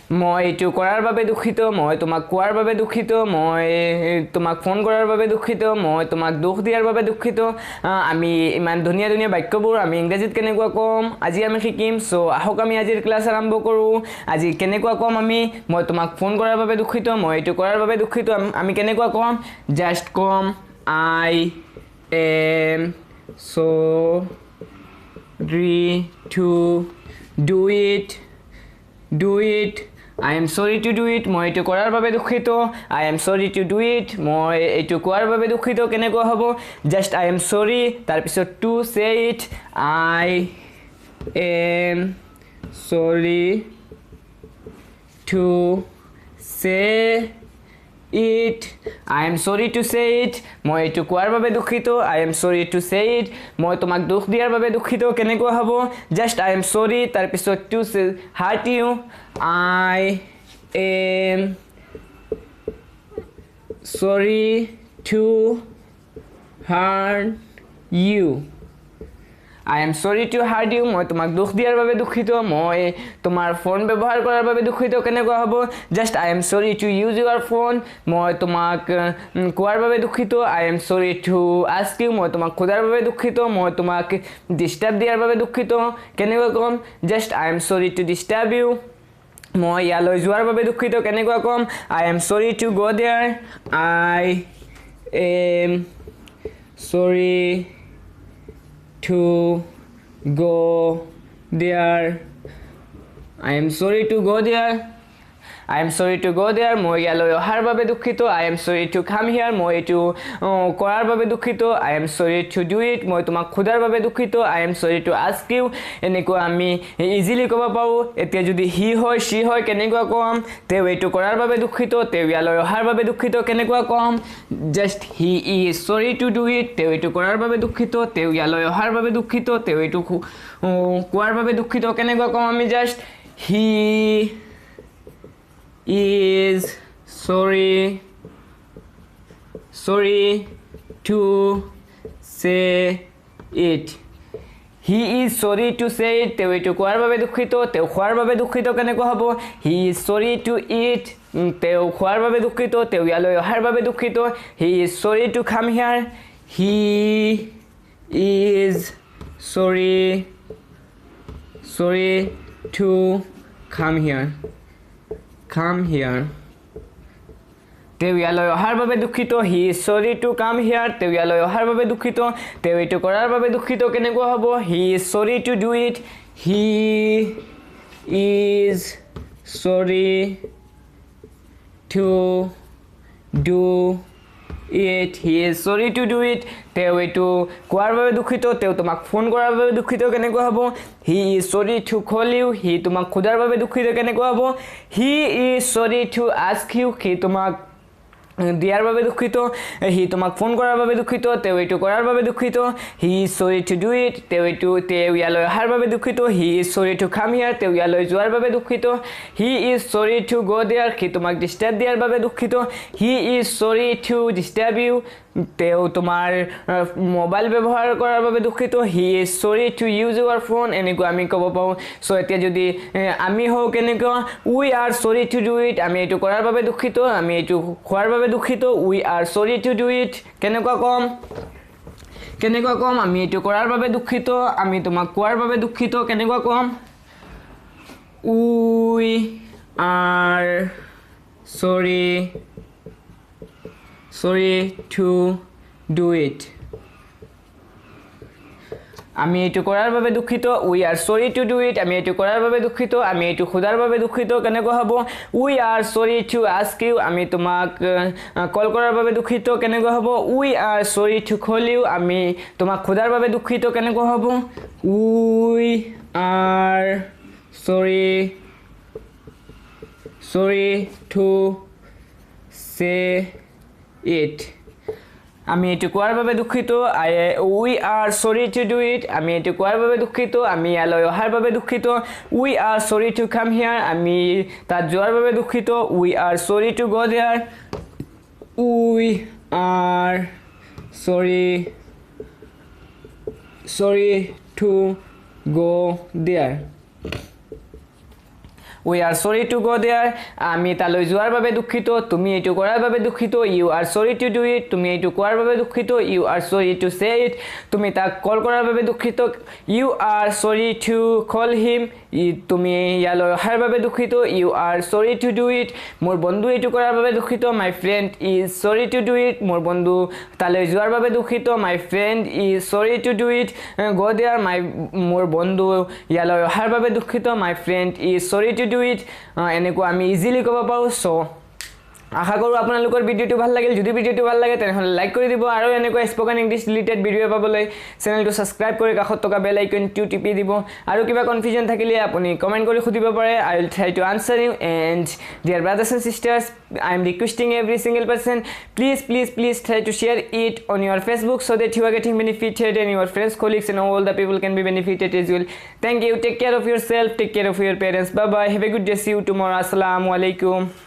মই এইটো কৰাৰ বাবে দুখিত মই তোমাক কোৱাৰ বাবে দুখিত মই তোমাক ফোন কৰাৰ বাবে দুখিত মই তোমাক দুখ দিয়াৰ বাবে দুখিত আমি ইমান ধুনীয়া ধুনীয়া বাক্যবোৰ আমি ইংৰাজীত কেনেকুৱা কম আজি আমি শিকিম সো আহক আমি আজিৰ ক্লাস আৰম্ভ কৰো আজি কেনেকুৱা কম আমি মই তোমাক ফোন কৰাৰ বাবে দুখিত মই এইটো কৰাৰ বাবে দুখিত আমি কেনেকুৱা কম জাস্ট কম I am sorry to do it I am sorry to do it মই এইটো কৰাৰ বাবে দুখিত I am sorry to do it মই এইটো কোৱাৰ বাবে দুখিত কেনেকুৱা হ'ব just I am sorry তাৰ পিছত to say it I am sorry to say it I am sorry to say it মই এইটো কোৱাৰ বাবে দুখিত I am sorry to say it মই তোমাক দুখ দিয়াৰ বাবে দুখিত কেনেকুৱা হ'ব just I am sorry তাৰ পিছত to hurt you I am sorry to hurt you I am sorry to hurt you মই তোমাক দুখ দিয়াৰ বাবে দুখিত মই তোমাৰ ফোন ব্যৱহাৰ কৰাৰ বাবে দুখিত কেনেকুৱা হ'ব just I am sorry to use your phone মই তোমাক কোৱাৰ বাবে দুখিত I am sorry to ask you মই তোমাক খোজাৰ বাবে দুখিত মই তোমাক ডিস্টাৰ্ব দিয়াৰ বাবে দুখিত কেনেকুৱা কম just I am sorry to disturb you মই ইয়ালৈ যোৱাৰ বাবে দুখিত কেনেকুৱা কম I am sorry to go there I am sorry to go there I am sorry to go there I am sorry to go there মই ইয়ালৈ অহাৰ বাবে দুখিত I am sorry to come here মই এইটো কৰাৰ বাবে দুখিত I am sorry to do it মই তোমাক খোজাৰ বাবে দুখিত I am sorry to ask you এনেকুৱা আমি ইজিলি ক'ব পাৰো এতিয়া যদি হি হয় she হয় কেনেকুৱা কম তেওঁ এইটো কৰাৰ বাবে দুখিত তেওঁ ইয়ালৈ অহাৰ বাবে দুখিত কেনেকুৱা কম just he is sorry to do it তেওঁ এইটো কৰাৰ বাবে দুখিত তেওঁ ইয়ালৈ অহাৰ বাবে দুখিত তেওঁ এইটো কোৱাৰ বাবে দুখিত কেনেকুৱা কম আমি just he is sorry to say it he is sorry to say it তেওঁ এইটো কোৱাৰ বাবে দুখিত তেওঁ খোৱাৰ বাবে দুখিত কেনেকুৱা হ'ব he is sorry to eat তেওঁ খোৱাৰ বাবে দুখিত তেওঁ ইয়ালৈ অহাৰ বাবে দুখিত he is sorry to come here he is sorry to come here তেওঁ ইয়ালৈ অহাৰ বাবে দুখিত he is sorry to come here তেওঁ ইয়ালৈ অহাৰ বাবে দুখিত তেওঁ এইটো কৰাৰ বাবে দুখিত কেনেকুৱা হ'ব he is sorry to do it he is sorry to do it he is sorry to do it তেওঁ এইটো কোৱাৰ বাবে দুখিত তেওঁ তোমাক ফোন কৰাৰ বাবে দুখিত কেনেকুৱা হ'ব he is sorry to call you he তোমাক খোজাৰ বাবে দুখিত কেনেকুৱা হ'ব he is sorry to ask you he তোমাক দিয়াৰ বাবে দুখিত হি তোমাক ফোন কৰাৰ বাবে দুখিত তেওঁ এইটো কৰাৰ বাবে দুখিত he is sorry to do it তেওঁ ইয়ালৈ অহাৰ বাবে দুখিত he is sorry to come here তেওঁ ইয়ালৈ যোৱাৰ বাবে দুখিত he is sorry to go there he তোমাক ডিস্টার্ব দিয়াৰ বাবে দুখিত he is sorry to disturb you তেওঁ তোমাৰ মোবাইল ব্যৱহাৰ কৰাৰ বাবে দুখিত he is sorry to use your phone এনেকুৱা আমি ক'ব পাওঁ সো এতিয়া যদি আমি হও কেনেকুৱা we are sorry to do it আমি এইটো কৰাৰ বাবে দুখিত আমি এইটো খোৱাৰ বাবে দুখিত we are sorry to do it কেনেকুৱা কম আমি এইটো কৰাৰ বাবে দুখিত আমি তোমাক কোৱাৰ বাবে দুখিত কেনেকুৱা কম we are sorry to do it আমি এইটো কৰাৰ বাবে দুখিত we are sorry to do it আমি এইটো কৰাৰ বাবে দুখিত আমি এইটো খোজাৰ বাবে দুখিত কেনেকুৱা হ'ব we are sorry to ask you আমি তোমাক কল কৰাৰ বাবে দুখিত কেনেকুৱা হ'ব we are sorry to call you আমি তোমাক খোজাৰ বাবে দুখিত কেনেকুৱা হ'ব we are sorry to say it আমি এইটো কোৱাৰ বাবে দুখিত we are sorry to do it আমি এইটো কোৱাৰ বাবে দুখিত আমি ইয়ালৈ অহাৰ বাবে দুখিত we are sorry to come here আমি তাত যোৱাৰ বাবে দুখিত we are sorry to go there we are sorry to go there we are sorry to go there আমি তালৈ যোৱাৰ বাবে দুঃখিত তুমি এইটো কৰাৰ বাবে দুঃখিত ইউ আৰ সৰি টু ডু ইট তুমি এইটো কোৱাৰ বাবে দুঃখিত ইউ আৰ সৰি টু সে ইট তুমি তাক কল কৰাৰ বাবে দুঃখিত ইউ আৰ সৰি টু কল হিম তুমি ইয়ালৈ অহাৰ বাবে দুঃখিত ইউ আৰ সৰি টু ডু ইট মোৰ বন্ধু এইটো কৰাৰ বাবে দুঃখিত মাই ফ্ৰেণ্ড ইজ সৰি টু ডু ইট মোৰ বন্ধু তালৈ যোৱাৰ বাবে দুঃখিত মাই ফ্ৰেণ্ড ইজ সৰি to do it go there মোৰ বন্ধু ইয়ালৈ অহাৰ বাবে দুঃখিত মাই ফ্ৰেণ্ড ইজ সৰি টু ডু ইট এনেকুৱা আমি ইজিলি ক'ব পাৰোঁ চ' আশা কৰোঁ আপোনালোকৰ ভিডিঅ'টো ভাল লাগিল যদি ভিডিঅ'টো ভাল লাগে তেনেহ'লে লাইক কৰি দিব আৰু এনেকুৱা স্পোকেন ইংলিছ ৰিলেটেড ভিডিঅ' পাবলৈ চেনেলটো ছাবস্ক্ৰাইব কৰি কাষত থকা বেল আইকনটো টিপি দিব আৰু কিবা কনফিউজন থাকিলে আপুনি কমেণ্ট কৰি সুধিব পাৰে I will try to answer you and dear brothers and sisters I am requesting every single person please try to share it on your Facebook so that you are getting benefited and your friends, colleagues and all the people can be benefited as well. Thank you. Take care of yourself. Take care of your parents. Bye bye. Have a good day. See you tomorrow. Assalamu alaikum.